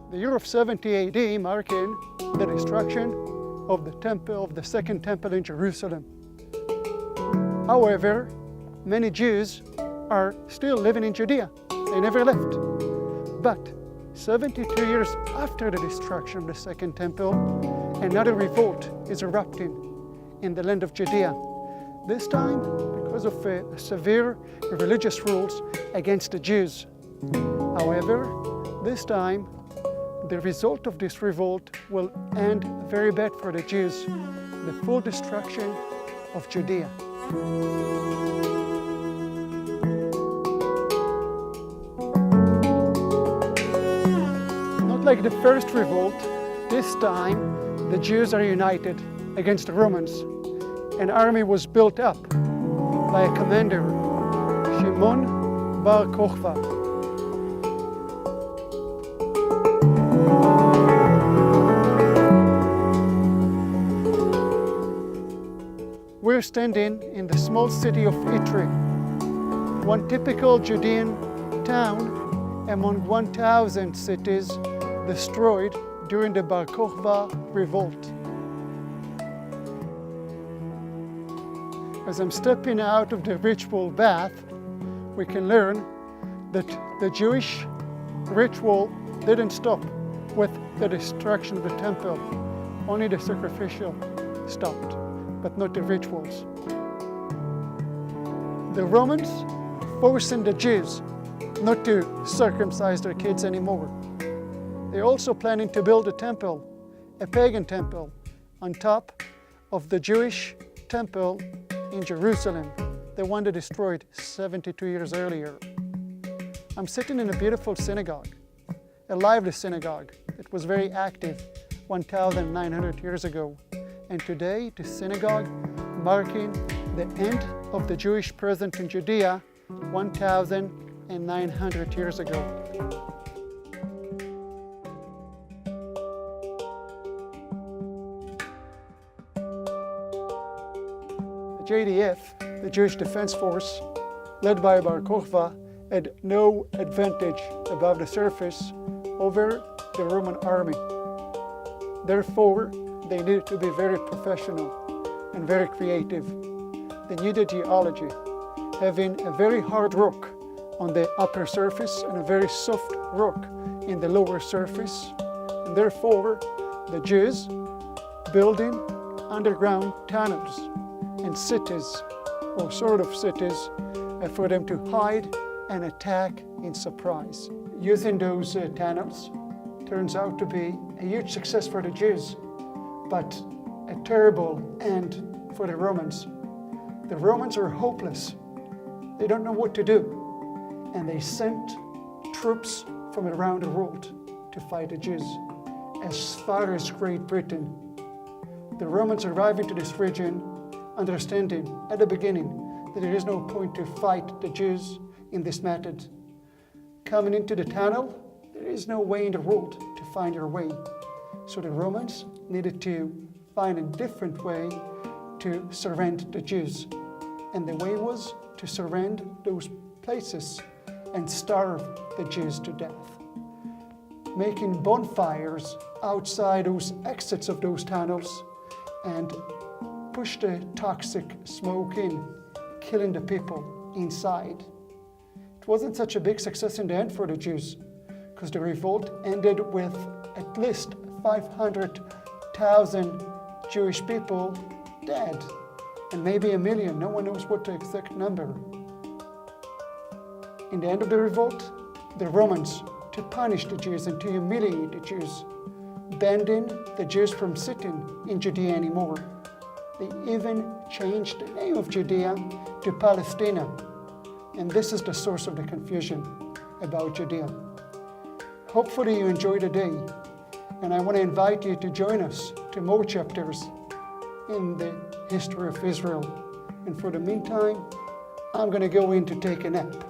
The year of 70 AD marking the destruction of the temple, of the second temple in Jerusalem. However, many Jews are still living in Judea. They never left. But 72 years after the destruction of the second temple, another revolt is erupting in the land of Judea. This time because of severe religious rules against the Jews. However, this time the result of this revolt will end very bad for the Jews, the full destruction of Judea. Not like the first revolt, this time the Jews are united against the Romans. An army was built up by a commander, Shimon bar Kokkba. We're standing in the small city of Itri, one typical Judean town among 1,000 cities destroyed during the Bar Kokhba revolt. As I'm stepping out of the ritual bath, we can learn that the Jewish ritual didn't stop with the destruction of the temple. Only the sacrificial stopped, but not the rituals. The Romans forcing the Jews not to circumcise their kids anymore. They're also planning to build a temple, a pagan temple, on top of the Jewish temple in Jerusalem, the one they destroyed 72 years earlier. I'm sitting in a beautiful synagogue, a lively synagogue. It was very active 1,900 years ago. And today, the synagogue marking the end of the Jewish presence in Judea 1,900 years ago. The JDF, the Jewish Defense Force, led by Bar Kokhba, had no advantage above the surface over the Roman army. Therefore, they needed to be very professional and very creative. They needed geology, having a very hard rock on the upper surface and a very soft rock in the lower surface. And therefore, the Jews building underground tunnels and cities, or sort of cities, for them to hide and attack in surprise. Using those tunnels turns out to be a huge success for the Jews, but a terrible end for the Romans. The Romans are hopeless. They don't know what to do. And they sent troops from around the world to fight the Jews, as far as Great Britain. The Romans arrive into this region understanding at the beginning that there is no point to fight the Jews in this method. Coming into the tunnel, there is no way in the world to find your way. So the Romans needed to find a different way to surrender the Jews. And the way was to surrender those places and starve the Jews to death. Making bonfires outside those exits of those tunnels and push the toxic smoke in, killing the people inside. It wasn't such a big success in the end for the Jews, because the revolt ended with at least 500,000 Jewish people dead, and maybe 1 million, no one knows what the exact number. In the end of the revolt, the Romans, to punish the Jews and to humiliate the Jews, banning the Jews from sitting in Judea anymore. They even changed the name of Judea to Palestina. And this is the source of the confusion about Judea. Hopefully you enjoyed the day, and I want to invite you to join us to more chapters in the history of Israel. And for the meantime, I'm going to go in to take a nap.